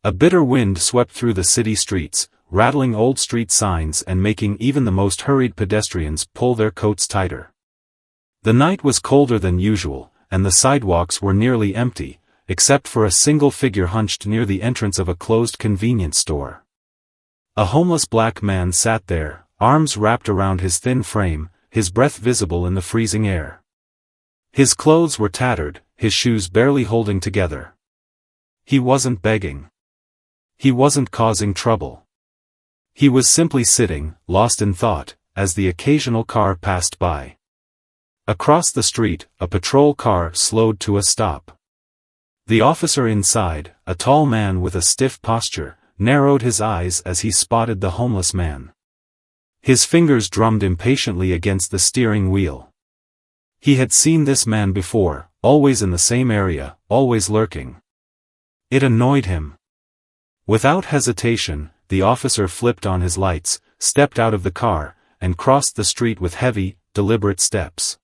A bitter wind swept through the city streets, rattling old street signs and making even the most hurried pedestrians pull their coats tighter. The night was colder than usual, and the sidewalks were nearly empty, except for a single figure hunched near the entrance of a closed convenience store. A homeless black man sat there, arms wrapped around his thin frame, his breath visible in the freezing air. His clothes were tattered, his shoes barely holding together. He wasn't begging. He wasn't causing trouble. He was simply sitting, lost in thought, as the occasional car passed by. Across the street, a patrol car slowed to a stop. The officer inside, a tall man with a stiff posture, narrowed his eyes as he spotted the homeless man. His fingers drummed impatiently against the steering wheel. He had seen this man before, always in the same area, always lurking. It annoyed him. Without hesitation, the officer flipped on his lights, stepped out of the car, and crossed the street with heavy, deliberate steps.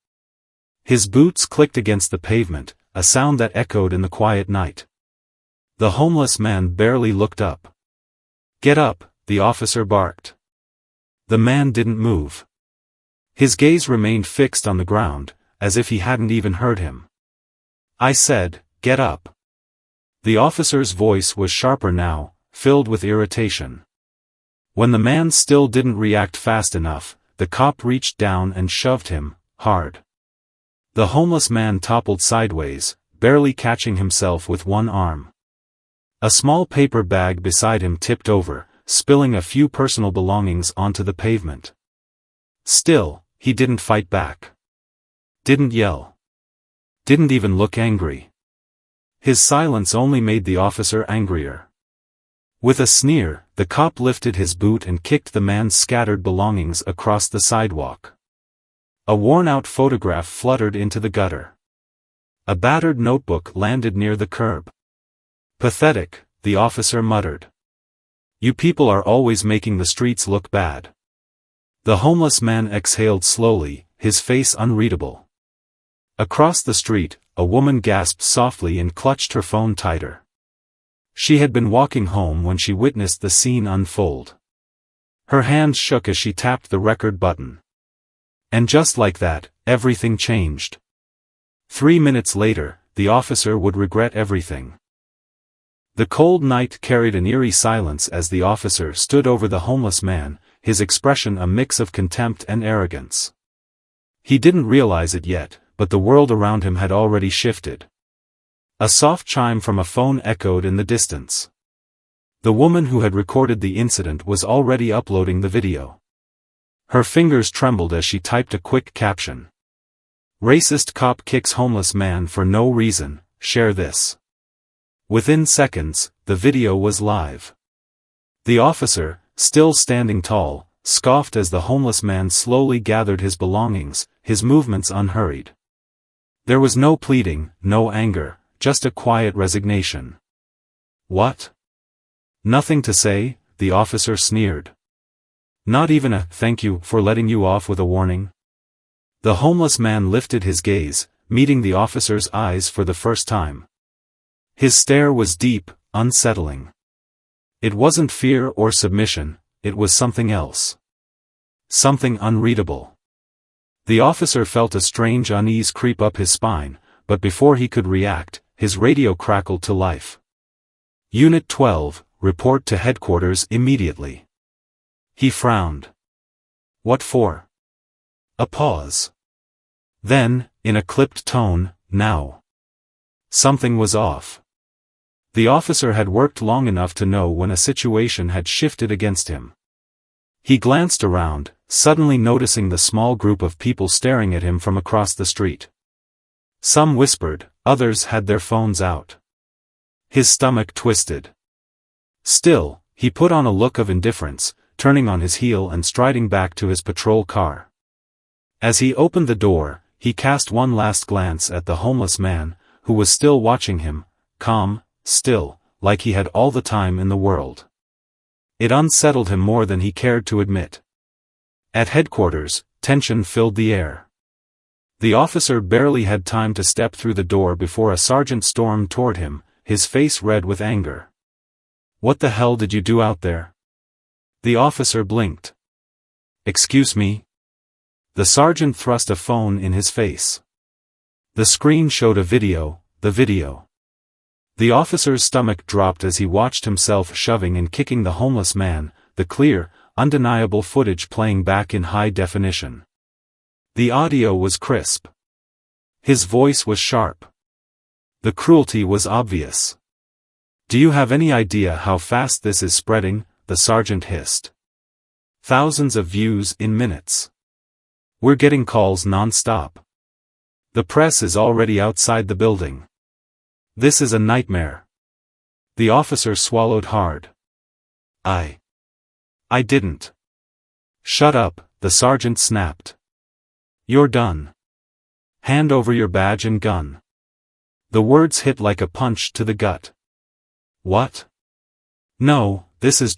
His boots clicked against the pavement, a sound that echoed in the quiet night. The homeless man barely looked up. "Get up," the officer barked. The man didn't move. His gaze remained fixed on the ground, as if he hadn't even heard him. "I said, get up." The officer's voice was sharper now, filled with irritation. When the man still didn't react fast enough, the cop reached down and shoved him, hard. The homeless man toppled sideways, barely catching himself with one arm. A small paper bag beside him tipped over, spilling a few personal belongings onto the pavement. Still, he didn't fight back. Didn't yell. Didn't even look angry. His silence only made the officer angrier. With a sneer, the cop lifted his boot and kicked the man's scattered belongings across the sidewalk. A worn-out photograph fluttered into the gutter. A battered notebook landed near the curb. "Pathetic," the officer muttered. "You people are always making the streets look bad." The homeless man exhaled slowly, his face unreadable. Across the street, a woman gasped softly and clutched her phone tighter. She had been walking home when she witnessed the scene unfold. Her hands shook as she tapped the record button. And just like that, everything changed. 3 minutes later, the officer would regret everything. The cold night carried an eerie silence as the officer stood over the homeless man, his expression a mix of contempt and arrogance. He didn't realize it yet, but the world around him had already shifted. A soft chime from a phone echoed in the distance. The woman who had recorded the incident was already uploading the video. Her fingers trembled as she typed a quick caption. "Racist cop kicks homeless man for no reason, share this." Within seconds, the video was live. The officer, still standing tall, scoffed as the homeless man slowly gathered his belongings, his movements unhurried. There was no pleading, no anger, just a quiet resignation. "What? Nothing to say?" the officer sneered. "Not even a thank you for letting you off with a warning?" The homeless man lifted his gaze, meeting the officer's eyes for the first time. His stare was deep, unsettling. It wasn't fear or submission, it was something else. Something unreadable. The officer felt a strange unease creep up his spine, but before he could react, his radio crackled to life. "Unit 12, report to headquarters immediately." He frowned. "What for?" A pause. Then, in a clipped tone, "Now." Something was off. The officer had worked long enough to know when a situation had shifted against him. He glanced around, suddenly noticing the small group of people staring at him from across the street. Some whispered, others had their phones out. His stomach twisted. Still, he put on a look of indifference, turning on his heel and striding back to his patrol car. As he opened the door, he cast one last glance at the homeless man, who was still watching him, calm, still, like he had all the time in the world. It unsettled him more than he cared to admit. At headquarters, tension filled the air. The officer barely had time to step through the door before a sergeant stormed toward him, his face red with anger. What the hell did you do out there? The officer blinked. Excuse me? The sergeant thrust a phone in his face. The screen showed a video, the video. The officer's stomach dropped as he watched himself shoving and kicking the homeless man, the clear, undeniable footage playing back in high definition. The audio was crisp. His voice was sharp. The cruelty was obvious. Do you have any idea how fast this is spreading? The sergeant hissed. Thousands of views in minutes. We're getting calls non-stop. The press is already outside the building. This is a nightmare. The officer swallowed hard. I didn't. Shut up, the sergeant snapped. You're done. Hand over your badge and gun. The words hit like a punch to the gut. What? No, this is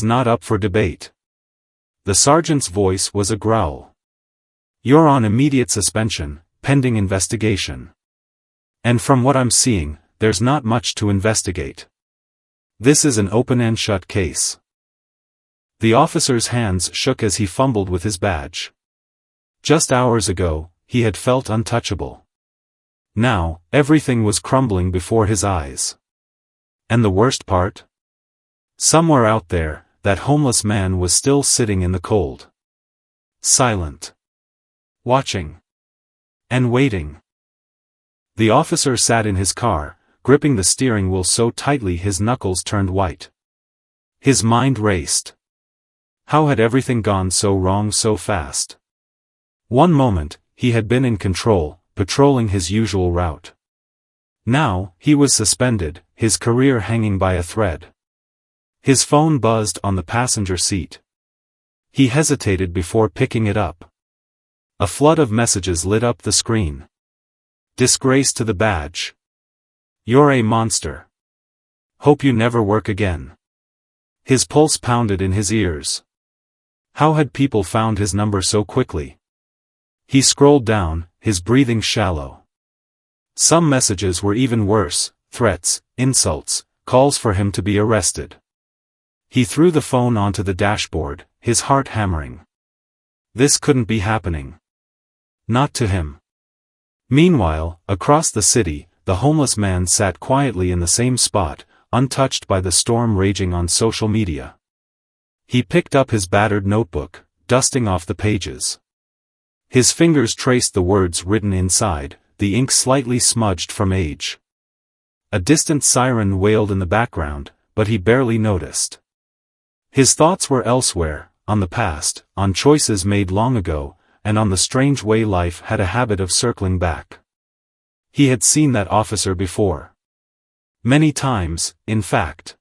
not up for debate. The sergeant's voice was a growl. You're on immediate suspension, pending investigation. And from what I'm seeing, there's not much to investigate. This is an open and shut case. The officer's hands shook as he fumbled with his badge. Just hours ago, he had felt untouchable. Now, everything was crumbling before his eyes. And the worst part? Somewhere out there, that homeless man was still sitting in the cold. Silent. Watching. And waiting. The officer sat in his car, gripping the steering wheel so tightly his knuckles turned white. His mind raced. How had everything gone so wrong so fast? One moment, he had been in control, patrolling his usual route. Now, he was suspended, his career hanging by a thread. His phone buzzed on the passenger seat. He hesitated before picking it up. A flood of messages lit up the screen. Disgrace to the badge. You're a monster. Hope you never work again. His pulse pounded in his ears. How had people found his number so quickly? He scrolled down, his breathing shallow. Some messages were even worse, threats, insults, calls for him to be arrested. He threw the phone onto the dashboard, his heart hammering. This couldn't be happening. Not to him. Meanwhile, across the city, the homeless man sat quietly in the same spot, untouched by the storm raging on social media. He picked up his battered notebook, dusting off the pages. His fingers traced the words written inside, the ink slightly smudged from age. A distant siren wailed in the background, but he barely noticed. His thoughts were elsewhere, on the past, on choices made long ago, and on the strange way life had a habit of circling back. He had seen that officer before. Many times, in fact.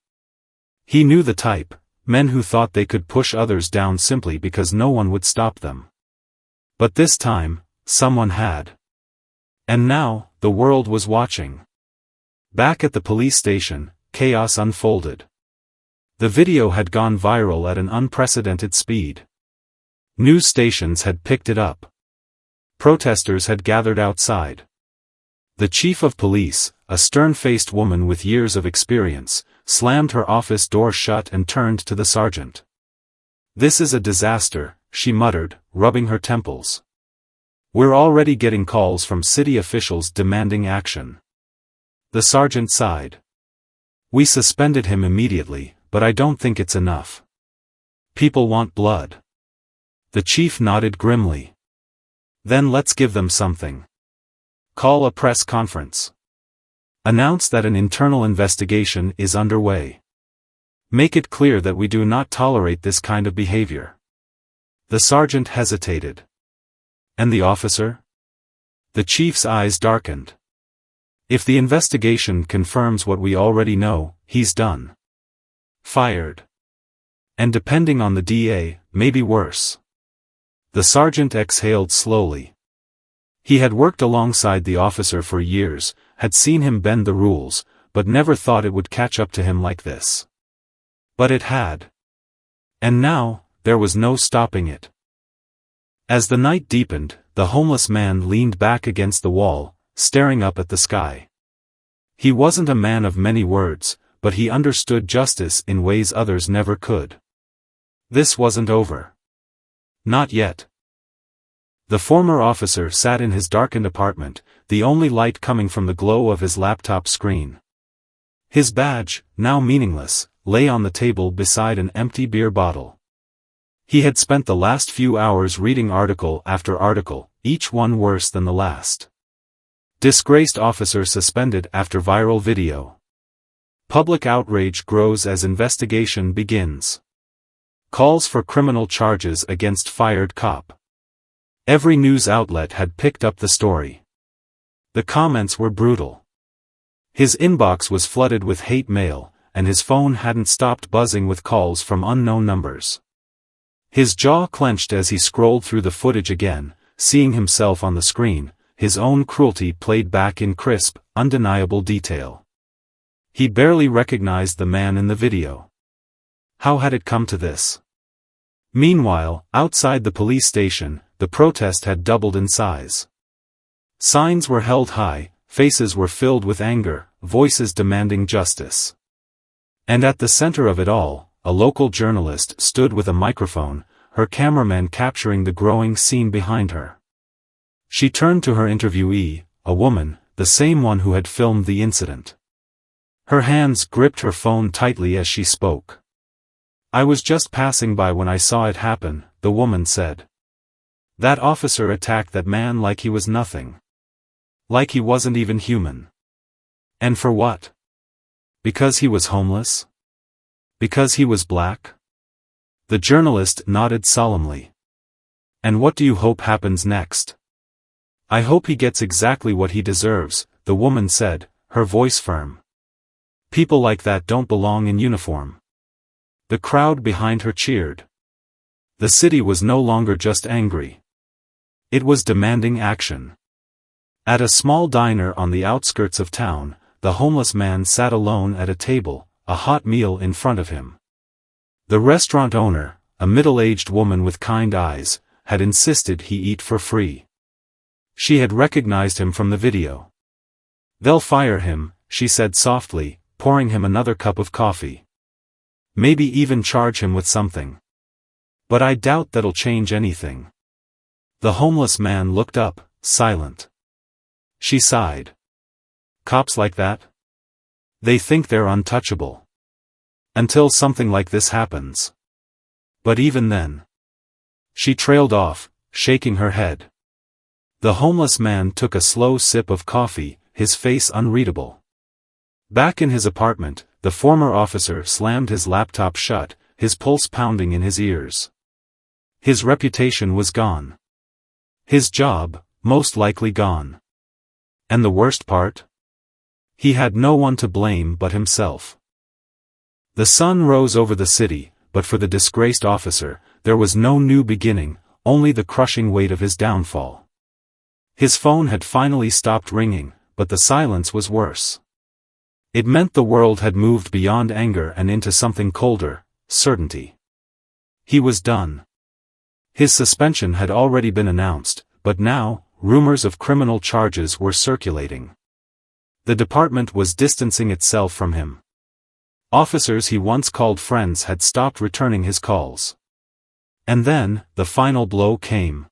He knew the type, men who thought they could push others down simply because no one would stop them. But this time, someone had. And now, the world was watching. Back at the police station, chaos unfolded. The video had gone viral at an unprecedented speed. News stations had picked it up. Protesters had gathered outside. The chief of police, a stern-faced woman with years of experience, slammed her office door shut and turned to the sergeant. "This is a disaster," she muttered, rubbing her temples. "We're already getting calls from city officials demanding action." The sergeant sighed. "We suspended him immediately, but I don't think it's enough. People want blood." The chief nodded grimly. "Then let's give them something. Call a press conference. Announce that an internal investigation is underway. Make it clear that we do not tolerate this kind of behavior." The sergeant hesitated. "And the officer?" The chief's eyes darkened. "If the investigation confirms what we already know, he's done. Fired. And depending on the DA, maybe worse." The sergeant exhaled slowly. He had worked alongside the officer for years, had seen him bend the rules, but never thought it would catch up to him like this. But it had. And now, there was no stopping it. As the night deepened, the homeless man leaned back against the wall, staring up at the sky. He wasn't a man of many words, but he understood justice in ways others never could. This wasn't over. Not yet. The former officer sat in his darkened apartment, the only light coming from the glow of his laptop screen. His badge, now meaningless, lay on the table beside an empty beer bottle. He had spent the last few hours reading article after article, each one worse than the last. Disgraced officer suspended after viral video. Public outrage grows as investigation begins. Calls for criminal charges against fired cop. Every news outlet had picked up the story. The comments were brutal. His inbox was flooded with hate mail, and his phone hadn't stopped buzzing with calls from unknown numbers. His jaw clenched as he scrolled through the footage again, seeing himself on the screen, his own cruelty played back in crisp, undeniable detail. He barely recognized the man in the video. How had it come to this? Meanwhile, outside the police station, the protest had doubled in size. Signs were held high, faces were filled with anger, voices demanding justice. And at the center of it all, a local journalist stood with a microphone, her cameraman capturing the growing scene behind her. She turned to her interviewee, a woman, the same one who had filmed the incident. Her hands gripped her phone tightly as she spoke. "I was just passing by when I saw it happen," the woman said. "That officer attacked that man like he was nothing. Like he wasn't even human. And for what? Because he was homeless? Because he was black?" The journalist nodded solemnly. "And what do you hope happens next?" "I hope he gets exactly what he deserves," the woman said, her voice firm. "People like that don't belong in uniform." The crowd behind her cheered. The city was no longer just angry. It was demanding action. At a small diner on the outskirts of town, the homeless man sat alone at a table, a hot meal in front of him. The restaurant owner, a middle-aged woman with kind eyes, had insisted he eat for free. She had recognized him from the video. "They'll fire him," she said softly, pouring him another cup of coffee. "Maybe even charge him with something. But I doubt that'll change anything." The homeless man looked up, silent. She sighed. "Cops like that? They think they're untouchable. Until something like this happens. But even then." She trailed off, shaking her head. The homeless man took a slow sip of coffee, his face unreadable. Back in his apartment, the former officer slammed his laptop shut, his pulse pounding in his ears. His reputation was gone. His job, most likely gone. And the worst part? He had no one to blame but himself. The sun rose over the city, but for the disgraced officer, there was no new beginning, only the crushing weight of his downfall. His phone had finally stopped ringing, but the silence was worse. It meant the world had moved beyond anger and into something colder, certainty. He was done. His suspension had already been announced, but now, rumors of criminal charges were circulating. The department was distancing itself from him. Officers he once called friends had stopped returning his calls. And then, the final blow came.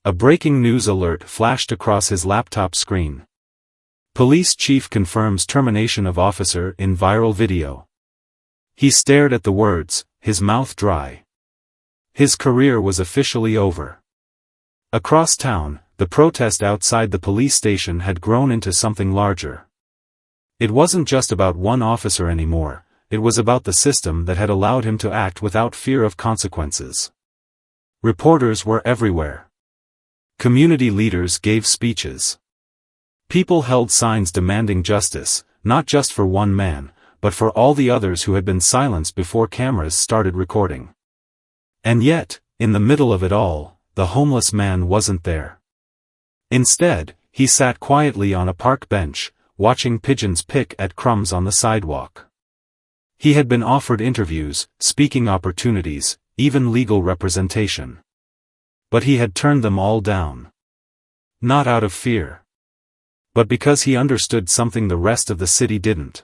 A breaking news alert flashed across his laptop screen. Police chief confirms termination of officer in viral video. He stared at the words, his mouth dry. His career was officially over. Across town, the protest outside the police station had grown into something larger. It wasn't just about one officer anymore, it was about the system that had allowed him to act without fear of consequences. Reporters were everywhere. Community leaders gave speeches. People held signs demanding justice, not just for one man, but for all the others who had been silenced before cameras started recording. And yet, in the middle of it all, the homeless man wasn't there. Instead, he sat quietly on a park bench, watching pigeons pick at crumbs on the sidewalk. He had been offered interviews, speaking opportunities, even legal representation. But he had turned them all down. Not out of fear. But because he understood something the rest of the city didn't.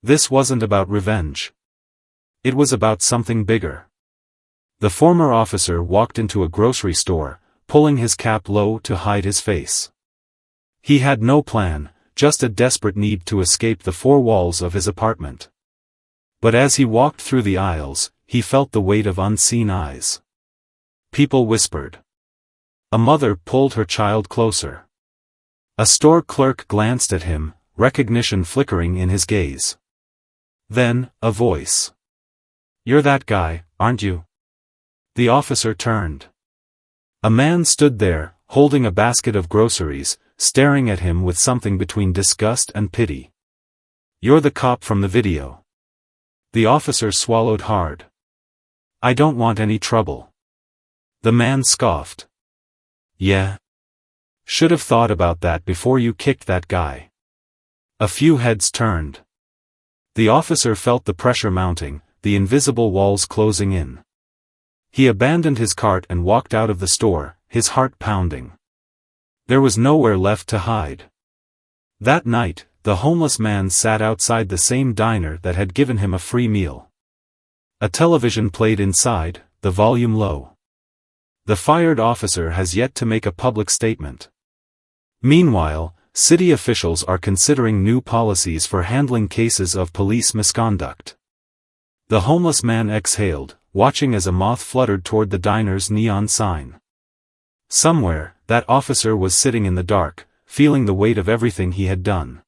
This wasn't about revenge. It was about something bigger. The former officer walked into a grocery store, pulling his cap low to hide his face. He had no plan, just a desperate need to escape the four walls of his apartment. But as he walked through the aisles, he felt the weight of unseen eyes. People whispered. A mother pulled her child closer. A store clerk glanced at him, recognition flickering in his gaze. Then, a voice. "You're that guy, aren't you?" The officer turned. A man stood there, holding a basket of groceries, staring at him with something between disgust and pity. "You're the cop from the video." The officer swallowed hard. "I don't want any trouble." The man scoffed. "Yeah. Should have thought about that before you kicked that guy." A few heads turned. The officer felt the pressure mounting, the invisible walls closing in. He abandoned his cart and walked out of the store, his heart pounding. There was nowhere left to hide. That night, the homeless man sat outside the same diner that had given him a free meal. A television played inside, the volume low. The fired officer has yet to make a public statement. Meanwhile, city officials are considering new policies for handling cases of police misconduct. The homeless man exhaled, watching as a moth fluttered toward the diner's neon sign. Somewhere, that officer was sitting in the dark, feeling the weight of everything he had done.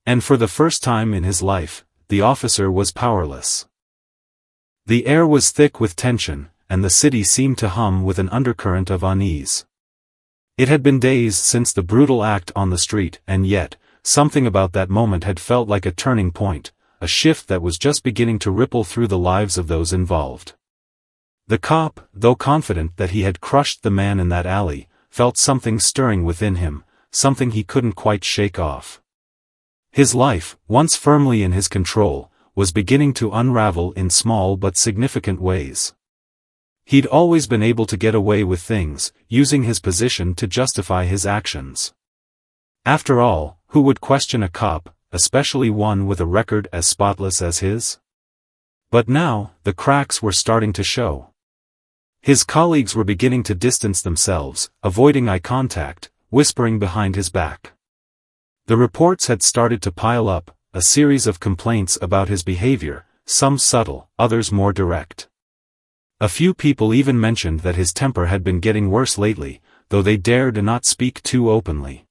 And for the first time in his life, the officer was powerless. The air was thick with tension, and the city seemed to hum with an undercurrent of unease. It had been days since the brutal act on the street, and yet, something about that moment had felt like a turning point, a shift that was just beginning to ripple through the lives of those involved. The cop, though confident that he had crushed the man in that alley, felt something stirring within him, something he couldn't quite shake off. His life, once firmly in his control, was beginning to unravel in small but significant ways. He'd always been able to get away with things, using his position to justify his actions. After all, who would question a cop, especially one with a record as spotless as his? But now, the cracks were starting to show. His colleagues were beginning to distance themselves, avoiding eye contact, whispering behind his back. The reports had started to pile up, a series of complaints about his behavior, some subtle, others more direct. A few people even mentioned that his temper had been getting worse lately, though they dared not speak too openly.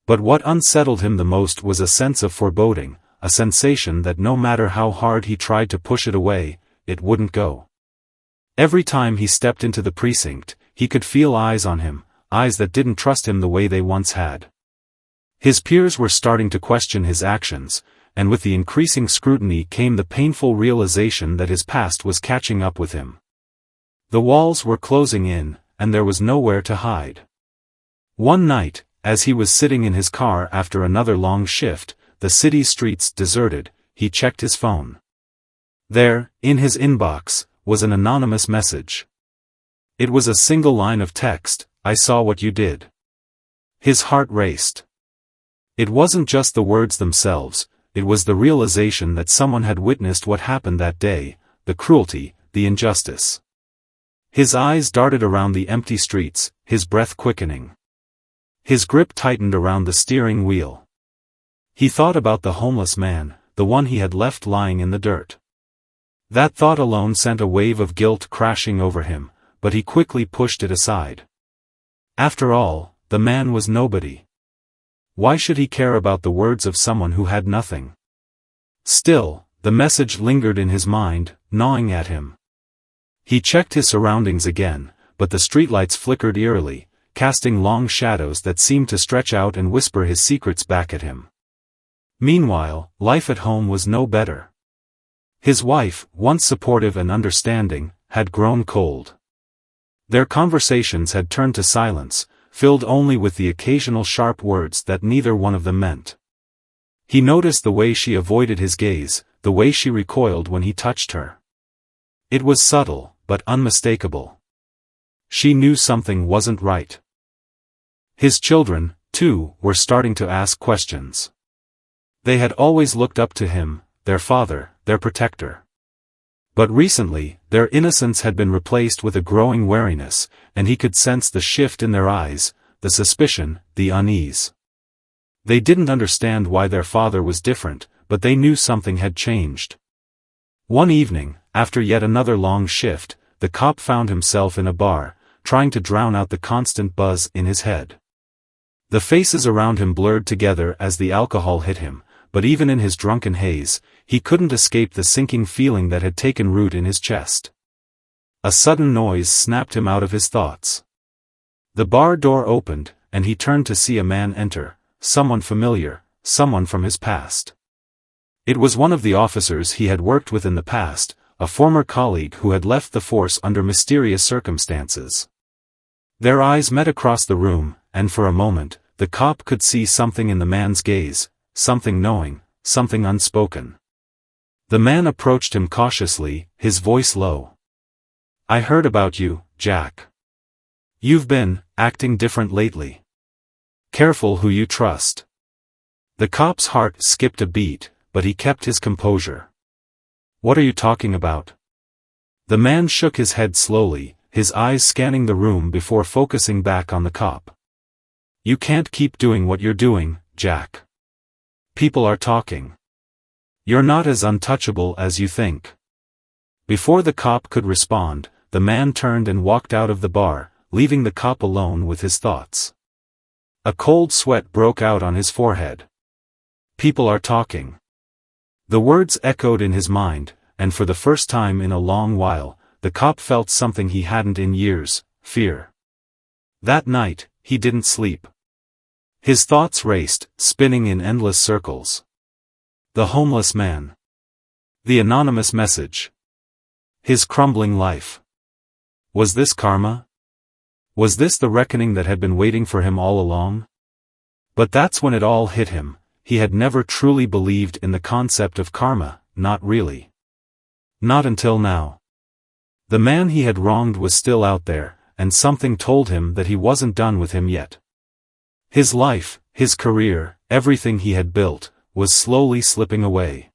But what unsettled him the most was a sense of foreboding, a sensation that no matter how hard he tried to push it away, it wouldn't go. Every time he stepped into the precinct, he could feel eyes on him, eyes that didn't trust him the way they once had. His peers were starting to question his actions, and with the increasing scrutiny came the painful realization that his past was catching up with him. The walls were closing in, and there was nowhere to hide. One night, as he was sitting in his car after another long shift, the city streets deserted, he checked his phone. There, in his inbox, was an anonymous message. It was a single line of text, "I saw what you did." His heart raced. It wasn't just the words themselves, it was the realization that someone had witnessed what happened that day, the cruelty, the injustice. His eyes darted around the empty streets, his breath quickening. His grip tightened around the steering wheel. He thought about the homeless man, the one he had left lying in the dirt. That thought alone sent a wave of guilt crashing over him, but he quickly pushed it aside. After all, the man was nobody. Why should he care about the words of someone who had nothing? Still, the message lingered in his mind, gnawing at him. He checked his surroundings again, but the streetlights flickered eerily, casting long shadows that seemed to stretch out and whisper his secrets back at him. Meanwhile, life at home was no better. His wife, once supportive and understanding, had grown cold. Their conversations had turned to silence, filled only with the occasional sharp words that neither one of them meant. He noticed the way she avoided his gaze, the way she recoiled when he touched her. It was subtle, but unmistakable. She knew something wasn't right. His children, too, were starting to ask questions. They had always looked up to him, their father, their protector. But recently, their innocence had been replaced with a growing wariness, and he could sense the shift in their eyes, the suspicion, the unease. They didn't understand why their father was different, but they knew something had changed. One evening, after yet another long shift, the cop found himself in a bar, trying to drown out the constant buzz in his head. The faces around him blurred together as the alcohol hit him, but even in his drunken haze, he couldn't escape the sinking feeling that had taken root in his chest. A sudden noise snapped him out of his thoughts. The bar door opened, and he turned to see a man enter, someone familiar, someone from his past. It was one of the officers he had worked with in the past, a former colleague who had left the force under mysterious circumstances. Their eyes met across the room, and for a moment, the cop could see something in the man's gaze, something knowing, something unspoken. The man approached him cautiously, his voice low. "I heard about you, Jack. You've been acting different lately. Careful who you trust." The cop's heart skipped a beat, but he kept his composure. "What are you talking about?" The man shook his head slowly, his eyes scanning the room before focusing back on the cop. "You can't keep doing what you're doing, Jack. People are talking. You're not as untouchable as you think." Before the cop could respond, the man turned and walked out of the bar, leaving the cop alone with his thoughts. A cold sweat broke out on his forehead. People are talking. The words echoed in his mind, and for the first time in a long while, the cop felt something he hadn't in years: fear. That night, he didn't sleep. His thoughts raced, spinning in endless circles. The homeless man. The anonymous message. His crumbling life. Was this karma? Was this the reckoning that had been waiting for him all along? But that's when it all hit him. He had never truly believed in the concept of karma, not really. Not until now. The man he had wronged was still out there, and something told him that he wasn't done with him yet. His life, his career, everything he had built, was slowly slipping away.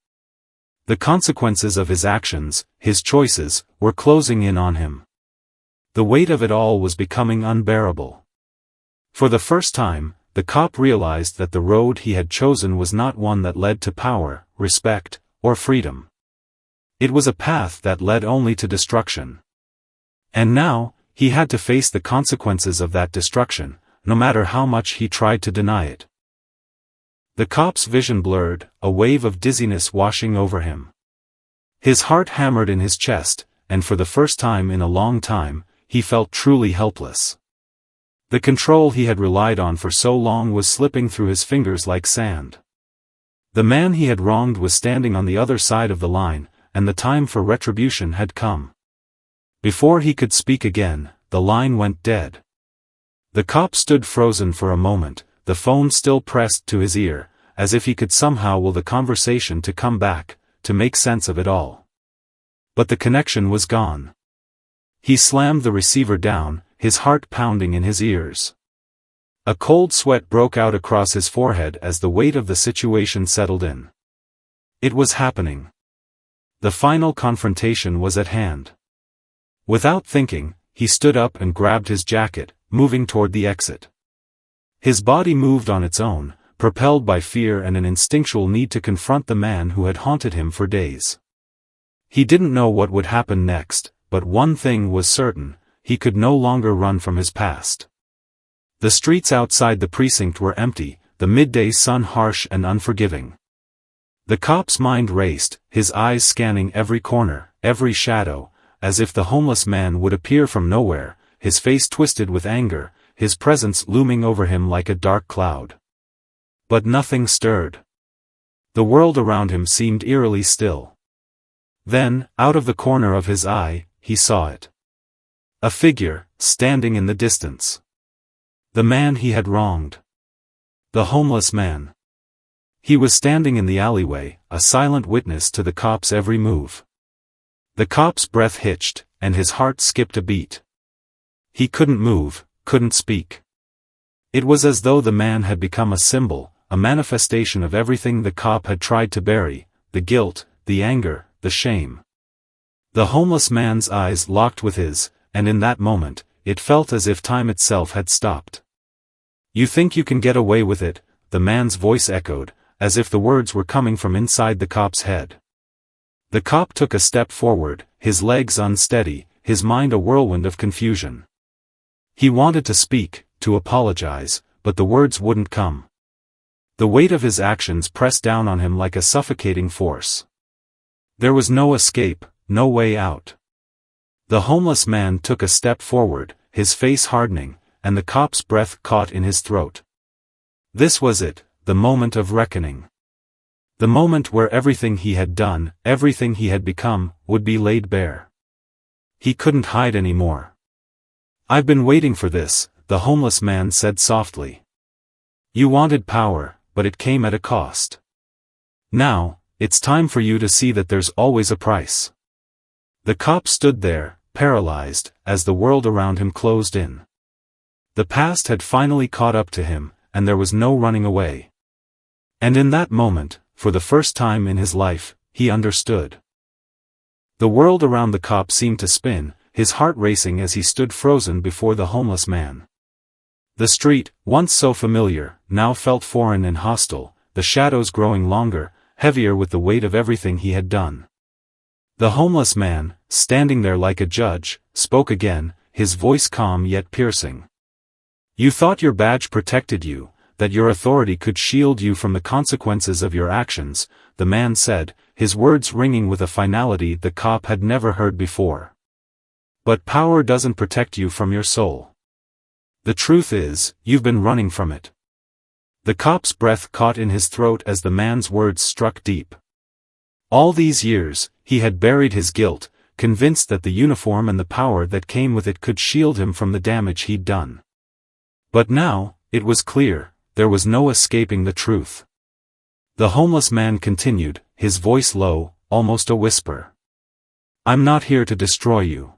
The consequences of his actions, his choices, were closing in on him. The weight of it all was becoming unbearable. For the first time, the cop realized that the road he had chosen was not one that led to power, respect, or freedom. It was a path that led only to destruction. And now, he had to face the consequences of that destruction, no matter how much he tried to deny it. The cop's vision blurred, a wave of dizziness washing over him. His heart hammered in his chest, and for the first time in a long time, he felt truly helpless. The control he had relied on for so long was slipping through his fingers like sand. The man he had wronged was standing on the other side of the line, and the time for retribution had come. Before he could speak again, the line went dead. The cop stood frozen for a moment, the phone still pressed to his ear, as if he could somehow will the conversation to come back, to make sense of it all. But the connection was gone. He slammed the receiver down, his heart pounding in his ears. A cold sweat broke out across his forehead as the weight of the situation settled in. It was happening. The final confrontation was at hand. Without thinking, he stood up and grabbed his jacket, moving toward the exit. His body moved on its own, propelled by fear and an instinctual need to confront the man who had haunted him for days. He didn't know what would happen next, but one thing was certain: he could no longer run from his past. The streets outside the precinct were empty, the midday sun harsh and unforgiving. The cop's mind raced, his eyes scanning every corner, every shadow, as if the homeless man would appear from nowhere, his face twisted with anger, his presence looming over him like a dark cloud. But nothing stirred. The world around him seemed eerily still. Then, out of the corner of his eye, he saw it. A figure, standing in the distance. The man he had wronged. The homeless man. He was standing in the alleyway, a silent witness to the cop's every move. The cop's breath hitched, and his heart skipped a beat. He couldn't move, couldn't speak. It was as though the man had become a symbol, a manifestation of everything the cop had tried to bury: the guilt, the anger, the shame. The homeless man's eyes locked with his, and in that moment, it felt as if time itself had stopped. "You think you can get away with it?" the man's voice echoed, as if the words were coming from inside the cop's head. The cop took a step forward, his legs unsteady, his mind a whirlwind of confusion. He wanted to speak, to apologize, but the words wouldn't come. The weight of his actions pressed down on him like a suffocating force. There was no escape, no way out. The homeless man took a step forward, his face hardening, and the cop's breath caught in his throat. This was it, the moment of reckoning. The moment where everything he had done, everything he had become, would be laid bare. He couldn't hide anymore. "I've been waiting for this," the homeless man said softly. "You wanted power, but it came at a cost. Now, it's time for you to see that there's always a price." The cop stood there, paralyzed, as the world around him closed in. The past had finally caught up to him, and there was no running away. And in that moment, for the first time in his life, he understood. The world around the cop seemed to spin, his heart racing as he stood frozen before the homeless man. The street, once so familiar, now felt foreign and hostile, the shadows growing longer, heavier with the weight of everything he had done. The homeless man, standing there like a judge, spoke again, his voice calm yet piercing. "You thought your badge protected you, that your authority could shield you from the consequences of your actions," the man said, his words ringing with a finality the cop had never heard before. "But power doesn't protect you from your soul. The truth is, you've been running from it." The cop's breath caught in his throat as the man's words struck deep. All these years, he had buried his guilt, convinced that the uniform and the power that came with it could shield him from the damage he'd done. But now, it was clear, there was no escaping the truth. The homeless man continued, his voice low, almost a whisper. "I'm not here to destroy you.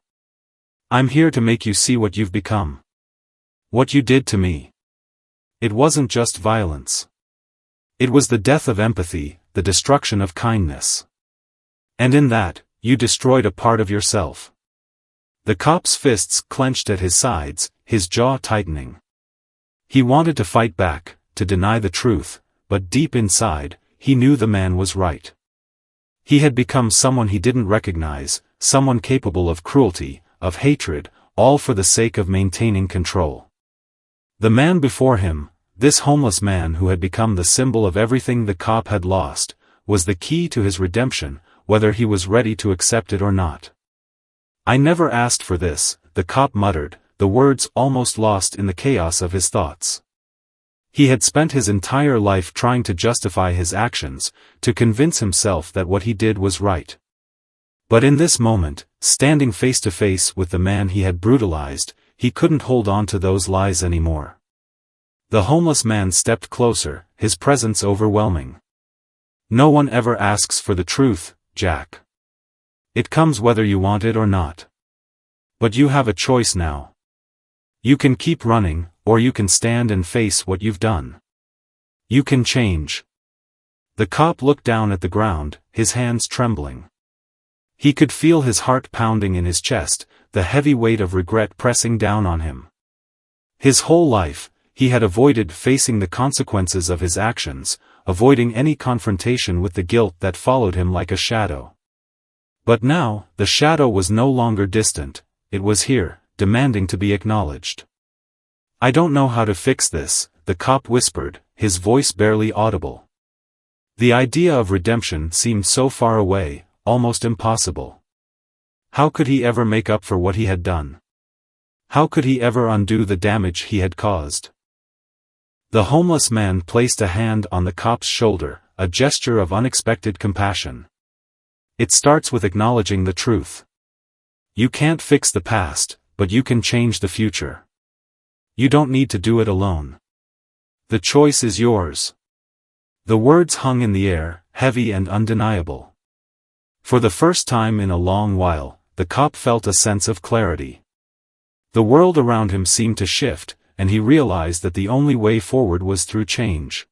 I'm here to make you see what you've become. What you did to me. It wasn't just violence. It was the death of empathy, the destruction of kindness. And in that, you destroyed a part of yourself." The cop's fists clenched at his sides, his jaw tightening. He wanted to fight back, to deny the truth, but deep inside, he knew the man was right. He had become someone he didn't recognize, someone capable of cruelty, of hatred, all for the sake of maintaining control. The man before him, this homeless man who had become the symbol of everything the cop had lost, was the key to his redemption, whether he was ready to accept it or not. "I never asked for this," the cop muttered, the words almost lost in the chaos of his thoughts. He had spent his entire life trying to justify his actions, to convince himself that what he did was right. But in this moment, standing face to face with the man he had brutalized, he couldn't hold on to those lies anymore. The homeless man stepped closer, his presence overwhelming. "No one ever asks for the truth, Jack. It comes whether you want it or not. But you have a choice now. You can keep running, or you can stand and face what you've done. You can change." The cop looked down at the ground, his hands trembling. He could feel his heart pounding in his chest, the heavy weight of regret pressing down on him. His whole life, he had avoided facing the consequences of his actions, avoiding any confrontation with the guilt that followed him like a shadow. But now, the shadow was no longer distant, it was here, demanding to be acknowledged. "I don't know how to fix this," the cop whispered, his voice barely audible. The idea of redemption seemed so far away, almost impossible. How could he ever make up for what he had done? How could he ever undo the damage he had caused? The homeless man placed a hand on the cop's shoulder, a gesture of unexpected compassion. "It starts with acknowledging the truth. You can't fix the past, but you can change the future. You don't need to do it alone. The choice is yours." The words hung in the air, heavy and undeniable. For the first time in a long while, the cop felt a sense of clarity. The world around him seemed to shift, and he realized that the only way forward was through change.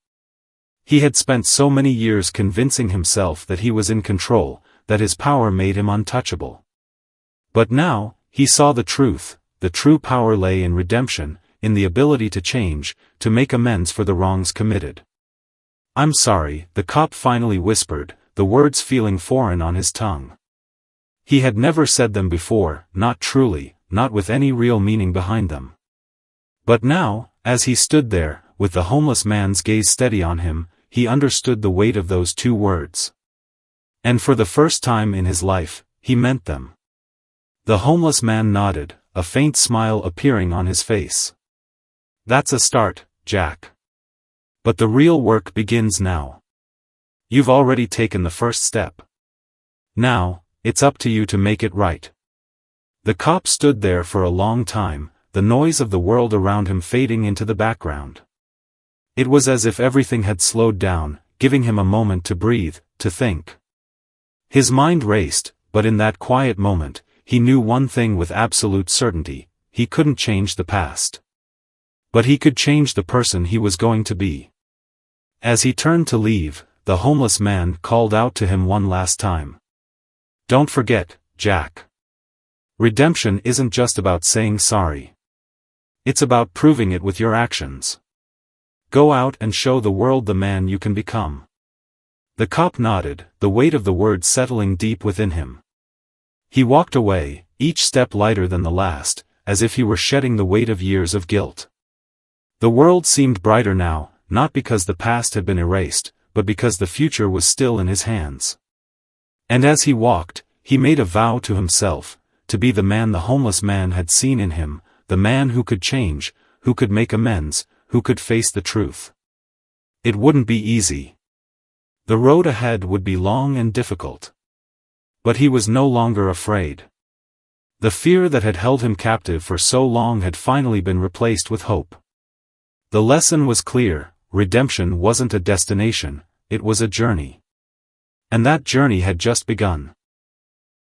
He had spent so many years convincing himself that he was in control, that his power made him untouchable. But now, he saw the truth. The true power lay in redemption, in the ability to change, to make amends for the wrongs committed. "I'm sorry," the cop finally whispered, the words feeling foreign on his tongue. He had never said them before, not truly, not with any real meaning behind them. But now, as he stood there, with the homeless man's gaze steady on him, he understood the weight of those two words. And for the first time in his life, he meant them. The homeless man nodded, a faint smile appearing on his face. "That's a start, Jack. But the real work begins now. You've already taken the first step. Now, it's up to you to make it right." The cop stood there for a long time, the noise of the world around him fading into the background. It was as if everything had slowed down, giving him a moment to breathe, to think. His mind raced, but in that quiet moment, he knew one thing with absolute certainty: he couldn't change the past. But he could change the person he was going to be. As he turned to leave, the homeless man called out to him one last time. "Don't forget, Jack. Redemption isn't just about saying sorry. It's about proving it with your actions. Go out and show the world the man you can become." The cop nodded, the weight of the words settling deep within him. He walked away, each step lighter than the last, as if he were shedding the weight of years of guilt. The world seemed brighter now, not because the past had been erased, but because the future was still in his hands. And as he walked, he made a vow to himself, to be the man the homeless man had seen in him, the man who could change, who could make amends, who could face the truth. It wouldn't be easy. The road ahead would be long and difficult. But he was no longer afraid. The fear that had held him captive for so long had finally been replaced with hope. The lesson was clear: redemption wasn't a destination, it was a journey. And that journey had just begun.